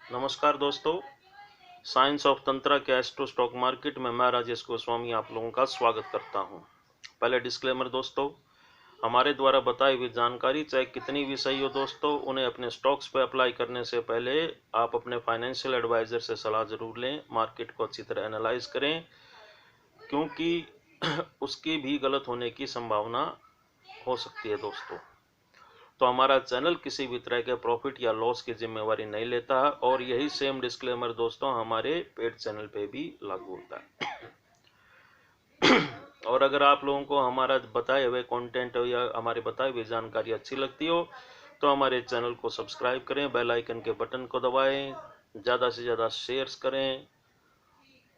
नमस्कार दोस्तों, science of tantra के एस्ट्रो स्टॉक मार्केट में मैं राजेश गोस्वामी आप लोगों का स्वागत करता हूं। पहले डिस्क्लेमर दोस्तों, हमारे द्वारा बताई हुई जानकारी चाहे कितनी भी सही हो दोस्तों, उन्हें अपने स्टॉक्स पे अप्लाई करने से पहले आप अपने फाइनेंशियल एडवाइजर से सलाह जरूर लें। मार्केट को अच्छी तरह एनालाइज करें, क्योंकि उसकी भी गलत होने की संभावना हो सकती है दोस्तों। तो हमारा चैनल किसी भी तरह के प्रॉफिट या लॉस की जिम्मेवारी नहीं लेता है और यही सेम डिस्क्लेमर दोस्तों हमारे पेड चैनल पे भी लागू होता है। और अगर आप लोगों को हमारा बताए हुए कंटेंट या हमारे बताए हुए जानकारी अच्छी लगती हो तो हमारे चैनल को सब्सक्राइब करें, बेल आइकन के बटन को दबाएं, ज़्यादा से ज़्यादा शेयर्स करें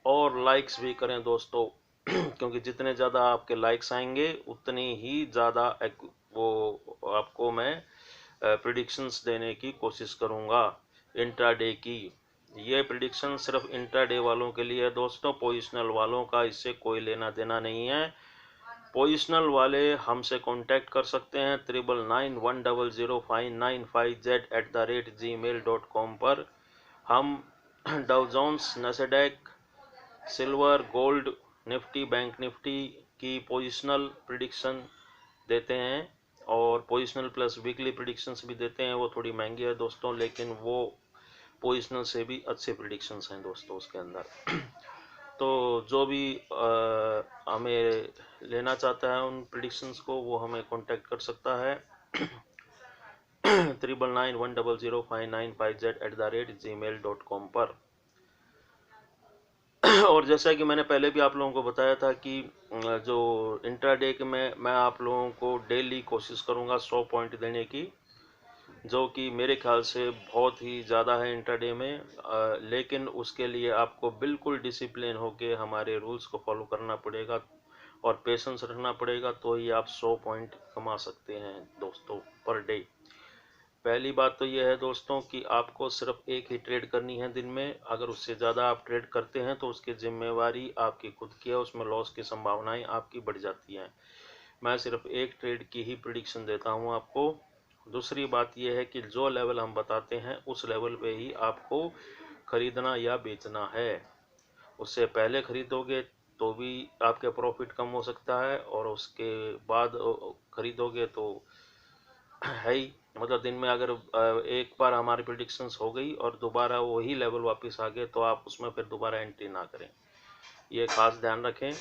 और लाइक्स भी करें दोस्तों। क्योंकि जितने ज़्यादा आपके लाइक्स आएंगे उतनी ही ज़्यादा वो आपको मैं प्रिडिक्शंस देने की कोशिश करूंगा इंट्राडे की। ये प्रिडिक्शन सिर्फ इंट्राडे वालों के लिए है दोस्तों, पोजिशनल वालों का इससे कोई लेना देना नहीं है। पोजिशनल वाले हमसे कांटेक्ट कर सकते हैं 9991005995z@gmail.com पर। हम Dow Jones, Nasdaq, silver, gold, Nifty, bank Nifty की पोजिशनल प्रिडिक्शन देते हैं और पोजिशनल प्लस वीकली प्रिडिक्शंस भी देते हैं। वो थोड़ी महंगी है दोस्तों, लेकिन वो पोजिशनल से भी अच्छे प्रिडिक्शंस हैं दोस्तों उसके अंदर। तो जो भी हमें लेना चाहता है उन प्रिडिक्शंस को, वो हमें कांटेक्ट कर सकता है 9991005995z@gmail.com पर। और जैसा कि मैंने पहले भी आप लोगों को बताया था कि जो इंट्राडे के में मैं आप लोगों को डेली कोशिश करूंगा 100 पॉइंट देने की, जो कि मेरे ख्याल से बहुत ही ज़्यादा है इंट्राडे में। लेकिन उसके लिए आपको बिल्कुल डिसिप्लिन होकर हमारे रूल्स को फॉलो करना पड़ेगा और पेशेंस रखना पड़ेगा, तो ही आप 100 पॉइंट कमा सकते हैं दोस्तों पर डे। पहली बात तो यह है दोस्तों कि आपको सिर्फ एक ही ट्रेड करनी है दिन में। अगर उससे ज़्यादा आप ट्रेड करते हैं तो उसकी जिम्मेवारी आपकी खुद की है, उसमें लॉस की संभावनाएं आपकी बढ़ जाती हैं। मैं सिर्फ एक ट्रेड की ही प्रिडिक्शन देता हूं आपको। दूसरी बात यह है कि जो लेवल हम बताते हैं उस लेवल पे ही आपको खरीदना या बेचना है। उससे पहले खरीदोगे तो भी आपके प्रॉफिट कम हो सकता है, और उसके बाद खरीदोगे तो है ही। मतलब दिन में अगर एक बार हमारी प्रिडिक्शंस हो गई और दोबारा वही लेवल वापस आ गए तो आप उसमें फिर दोबारा एंट्री ना करें, ये खास ध्यान रखें।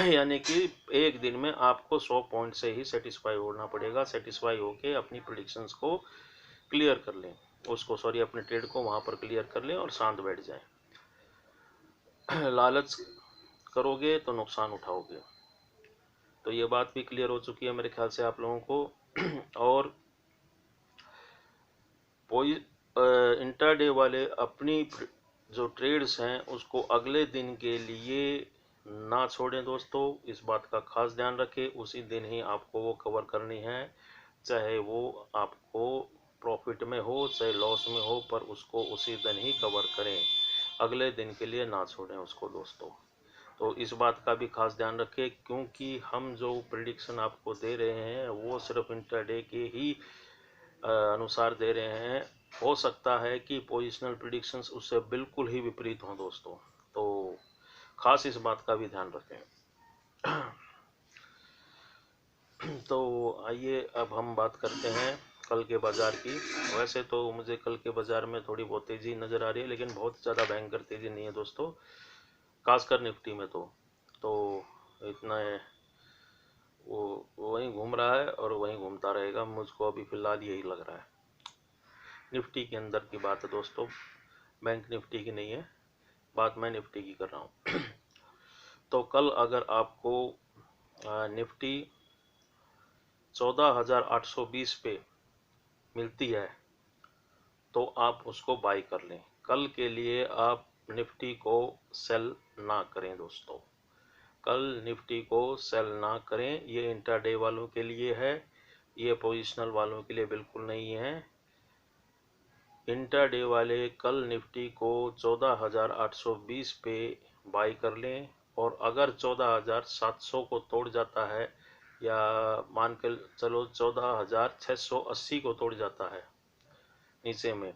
यानी कि एक दिन में आपको 100 पॉइंट से ही सेटिस्फाई होना पड़ेगा। सेटिस्फाई होके अपनी प्रिडिक्शंस को क्लियर कर लें, उसको सॉरी अपने ट्रेड को वहां पर क्लियर कर लें और शांत बैठ जाएं। लालच करोगे तो नुकसान उठाओगे। तो ये बात भी क्लियर हो चुकी है मेरे ख्याल से आप लोगों को। और इंट्राडे वाले अपनी जो ट्रेड्स हैं उसको अगले दिन के लिए ना छोड़ें दोस्तों, इस बात का खास ध्यान रखें। उसी दिन ही आपको वो कवर करनी है, चाहे वो आपको प्रॉफिट में हो चाहे लॉस में हो, पर उसको उसी दिन ही कवर करें, अगले दिन के लिए ना छोड़ें उसको दोस्तों। तो इस बात का भी खास ध्यान रखें, क्योंकि हम जो प्रिडिक्शन आपको दे रहे हैं वो सिर्फ इंट्राडे के ही अनुसार दे रहे हैं। हो सकता है कि पोजिशनल प्रिडिक्शंस उससे बिल्कुल ही विपरीत हों दोस्तों, तो खास इस बात का भी ध्यान रखें। तो आइए अब हम बात करते हैं कल के बाज़ार की। वैसे तो मुझे कल के बाज़ार में थोड़ी बहुत तेज़ी नज़र आ रही है, लेकिन बहुत ज़्यादा भयंकर तेज़ी नहीं है दोस्तों, खासकर निफ्टी में। तो इतना है, वो वहीं घूम रहा है और वहीं घूमता रहेगा, मुझको अभी फ़िलहाल यही लग रहा है। निफ्टी के अंदर की बात है दोस्तों, बैंक निफ्टी की नहीं है, बात मैं निफ्टी की कर रहा हूँ। तो कल अगर आपको निफ्टी 14,820 पे मिलती है तो आप उसको बाई कर लें। कल के लिए आप निफ्टी को सेल ना करें दोस्तों, कल निफ्टी को सेल ना करें। ये इंट्राडे वालों के लिए है, ये पोजिशनल वालों के लिए बिल्कुल नहीं है। इंट्राडे वाले कल निफ्टी को 14,820 पे बाई कर लें, और अगर 14,700 को तोड़ जाता है या मान के चलो 14,680 को तोड़ जाता है नीचे में,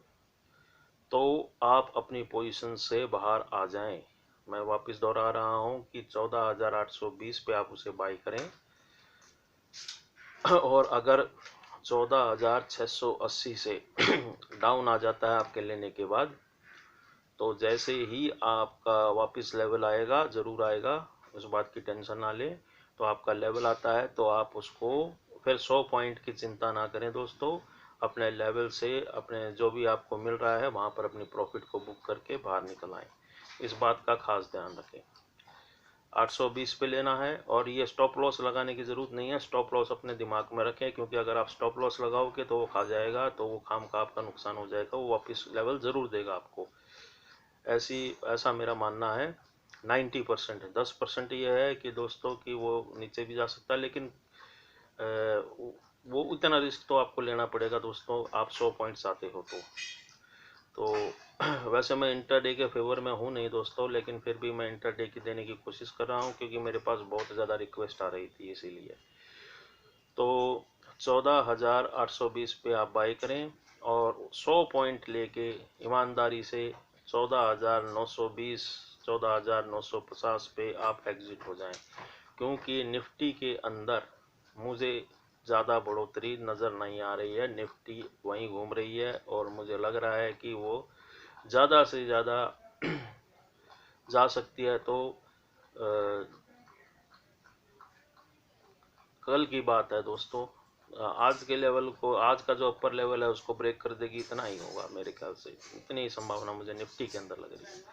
तो आप अपनी पोजीशन से बाहर आ जाएं। मैं वापस दोहरा रहा हूं कि 14,820 पे आप उसे बाई करें, और अगर 14,680 से डाउन आ जाता है आपके लेने के बाद, तो जैसे ही आपका वापस लेवल आएगा, ज़रूर आएगा, उस बात की टेंशन ना लें। तो आपका लेवल आता है तो आप उसको फिर 100 पॉइंट की चिंता ना करें दोस्तों, अपने लेवल से अपने जो भी आपको मिल रहा है वहाँ पर अपनी प्रॉफिट को बुक करके बाहर निकल आएँ। इस बात का खास ध्यान रखें। 820 पे लेना है, और ये स्टॉप लॉस लगाने की ज़रूरत नहीं है। स्टॉप लॉस अपने दिमाग में रखें, क्योंकि अगर आप स्टॉप लॉस लगाओगे तो वो खा जाएगा, तो वो खाम का आपका नुकसान हो जाएगा। वो वापस लेवल ज़रूर देगा आपको, ऐसा मेरा मानना है। 90% है, 10% ये है कि दोस्तों कि वो नीचे भी जा सकता है, लेकिन वो उतना रिस्क तो आपको लेना पड़ेगा दोस्तों, आप 100 पॉइंट्स आते हो तो वैसे मैं इंट्राडे के फेवर में हूँ नहीं दोस्तों, लेकिन फिर भी मैं इंट्राडे की देने की कोशिश कर रहा हूँ, क्योंकि मेरे पास बहुत ज़्यादा रिक्वेस्ट आ रही थी इसीलिए। तो 14,820 पे आप बाई करें, और 100 पॉइंट लेके ईमानदारी से 14,920 14,950 पे आप एग्जिट हो जाएं, क्योंकि निफ्टी के अंदर मुझे ज़्यादा बढ़ोतरी नज़र नहीं आ रही है। निफ्टी वहीं घूम रही है, और मुझे लग रहा है कि वो ज़्यादा से ज़्यादा जा सकती है। तो कल की बात है दोस्तों, आज के लेवल को, आज का जो अपर लेवल है उसको ब्रेक कर देगी, इतना ही होगा मेरे ख्याल से। इतनी ही संभावना मुझे निफ्टी के अंदर लग रही है।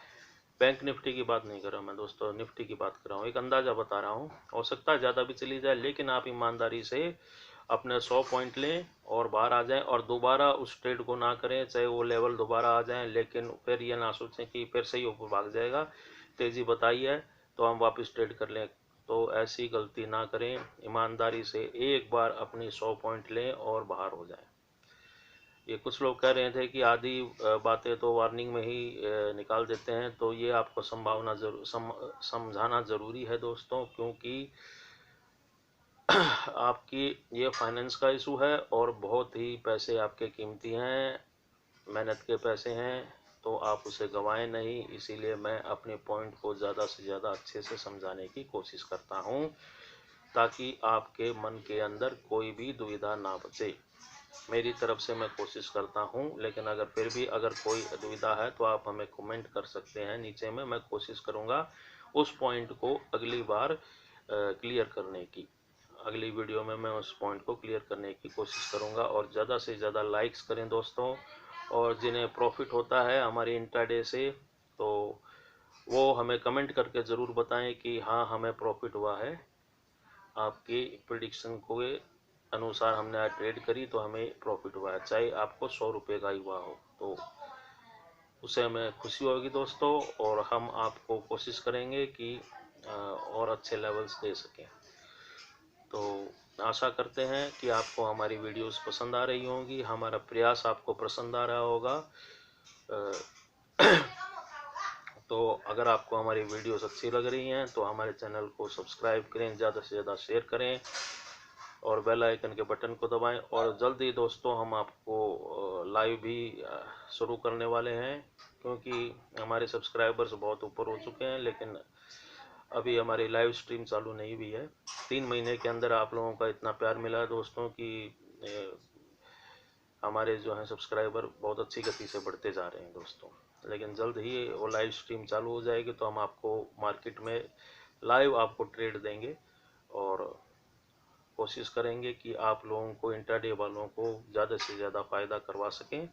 बैंक निफ्टी की बात नहीं कर रहा मैं दोस्तों, निफ्टी की बात कर रहा हूँ। एक अंदाज़ा बता रहा हूँ, हो सकता है ज़्यादा भी चली जाए, लेकिन आप ईमानदारी से अपने 100 पॉइंट लें और बाहर आ जाएं, और दोबारा उस ट्रेड को ना करें, चाहे वो लेवल दोबारा आ जाएं, लेकिन फिर ये ना सोचें कि फिर से ही ऊपर भाग जाएगा, तेज़ी बताई है तो हम वापस ट्रेड कर लें। तो ऐसी गलती ना करें, ईमानदारी से एक बार अपनी 100 पॉइंट लें और बाहर हो जाएं। ये कुछ लोग कह रहे थे कि आधी बातें तो वार्निंग में ही निकाल देते हैं, तो ये आपको समझाना ज़रूरी है दोस्तों, क्योंकि आपकी ये फाइनेंस का इशू है, और बहुत ही पैसे आपके कीमती हैं, मेहनत के पैसे हैं, तो आप उसे गंवाएं नहीं। इसीलिए मैं अपने पॉइंट को ज़्यादा से ज़्यादा अच्छे से समझाने की कोशिश करता हूं, ताकि आपके मन के अंदर कोई भी दुविधा ना बचे। मेरी तरफ से मैं कोशिश करता हूं, लेकिन अगर फिर भी अगर कोई दुविधा है तो आप हमें कमेंट कर सकते हैं नीचे में। मैं कोशिश करूंगा उस पॉइंट को अगली बार क्लियर करने की। अगली वीडियो में मैं उस पॉइंट को क्लियर करने की कोशिश करूंगा, और ज़्यादा से ज़्यादा लाइक्स करें दोस्तों। और जिन्हें प्रॉफिट होता है हमारी इंट्राडे से, तो वो हमें कमेंट करके ज़रूर बताएं कि हाँ हमें प्रॉफिट हुआ है, आपकी प्रिडिक्शन को अनुसार हमने आज ट्रेड करी तो हमें प्रॉफिट हुआ है, चाहे आपको 100 रुपये का ही हुआ हो, तो उसे हमें खुशी होगी दोस्तों। और हम आपको कोशिश करेंगे कि और अच्छे लेवल्स दे सकें। तो आशा करते हैं कि आपको हमारी वीडियोस पसंद आ रही होंगी, हमारा प्रयास आपको पसंद आ रहा होगा। तो अगर आपको हमारी वीडियोस अच्छी लग रही हैं तो हमारे चैनल को सब्सक्राइब करें, ज़्यादा से ज़्यादा शेयर करें, और बेल आइकन के बटन को दबाएं। और जल्दी दोस्तों हम आपको लाइव भी शुरू करने वाले हैं, क्योंकि हमारे सब्सक्राइबर्स बहुत ऊपर हो चुके हैं, लेकिन अभी हमारी लाइव स्ट्रीम चालू नहीं हुई है। 3 महीने के अंदर आप लोगों का इतना प्यार मिला है दोस्तों कि हमारे जो हैं सब्सक्राइबर बहुत अच्छी गति से बढ़ते जा रहे हैं दोस्तों। लेकिन जल्द ही वो लाइव स्ट्रीम चालू हो जाएगी, तो हम आपको मार्केट में लाइव आपको ट्रेड देंगे, और कोशिश करेंगे कि आप लोगों को, इंट्राडे वालों को ज़्यादा से ज़्यादा फ़ायदा करवा सकें।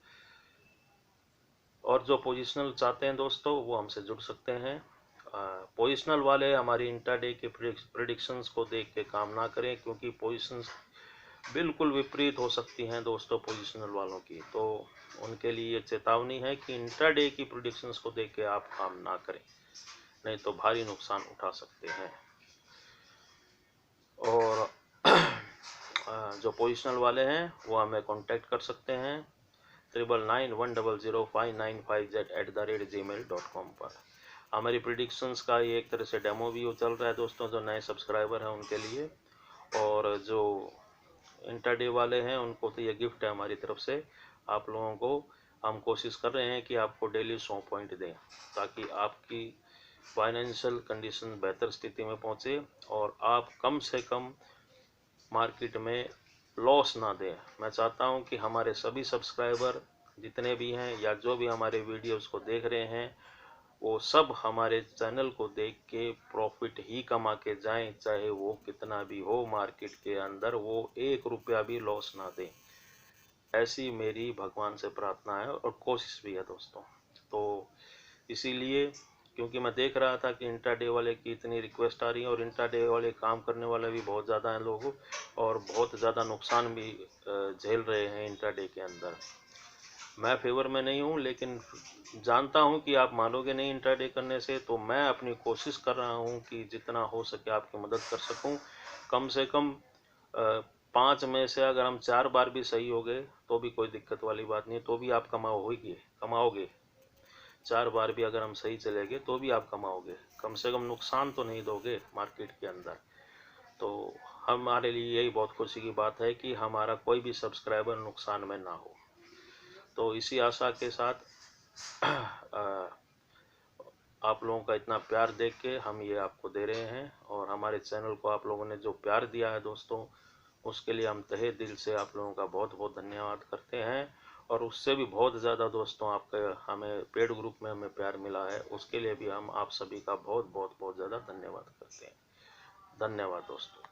और जो पोजिशनल चाहते हैं दोस्तों वो हमसे जुड़ सकते हैं। पोजिशनल वाले हमारी इंट्राडे के प्रिडिक्शंस को देख के काम ना करें, क्योंकि पोजिशंस बिल्कुल विपरीत हो सकती हैं दोस्तों पोजिशनल वालों की। तो उनके लिए चेतावनी है कि इंट्राडे की प्रिडिक्शंस को देख के आप काम ना करें, नहीं तो भारी नुकसान उठा सकते हैं। और जो पोजिशनल वाले हैं वो हमें कांटेक्ट कर सकते हैं 99100595z@gmail.com पर। हमारी प्रिडिक्शंस का ये एक तरह से डेमो भी चल रहा है दोस्तों, जो नए सब्सक्राइबर हैं उनके लिए, और जो इंट्राडे वाले हैं उनको तो ये गिफ्ट है हमारी तरफ से। आप लोगों को हम कोशिश कर रहे हैं कि आपको डेली 100 पॉइंट दें, ताकि आपकी फाइनेंशियल कंडीशन बेहतर स्थिति में पहुंचे और आप कम से कम मार्केट में लॉस ना दें। मैं चाहता हूं कि हमारे सभी सब्सक्राइबर जितने भी हैं या जो भी हमारे वीडियोस को देख रहे हैं, वो सब हमारे चैनल को देख के प्रॉफिट ही कमा के जाएं, चाहे वो कितना भी हो मार्केट के अंदर, वो 1 रुपया भी लॉस ना दें। ऐसी मेरी भगवान से प्रार्थना है और कोशिश भी है दोस्तों। तो इसीलिए, क्योंकि मैं देख रहा था कि इंट्राडे वाले की इतनी रिक्वेस्ट आ रही है और इंट्राडे वाले काम करने वाले भी बहुत ज़्यादा हैं लोग, और बहुत ज़्यादा नुकसान भी झेल रहे हैं इंट्राडे के अंदर। मैं फेवर में नहीं हूँ, लेकिन जानता हूँ कि आप मानोगे नहीं इंट्राडे करने से, तो मैं अपनी कोशिश कर रहा हूँ कि जितना हो सके आपकी मदद कर सकूँ। कम से कम 5 में से अगर हम 4 बार भी सही हो गए तो भी कोई दिक्कत वाली बात नहीं, तो भी आप कमाओगे। 4 बार भी अगर हम सही चले गए तो भी आप कमाओगे, कम से कम नुकसान तो नहीं दोगे मार्केट के अंदर। तो हमारे लिए यही बहुत खुशी की बात है कि हमारा कोई भी सब्सक्राइबर नुकसान में ना हो। तो इसी आशा के साथ आप लोगों का इतना प्यार देख के हम ये आपको दे रहे हैं, और हमारे चैनल को आप लोगों ने जो प्यार दिया है दोस्तों, उसके लिए हम तहे दिल से आप लोगों का बहुत बहुत धन्यवाद करते हैं। और उससे भी बहुत ज़्यादा दोस्तों, आपका हमें पेड ग्रुप में हमें प्यार मिला है, उसके लिए भी हम आप सभी का बहुत बहुत बहुत ज़्यादा धन्यवाद करते हैं। धन्यवाद दोस्तों।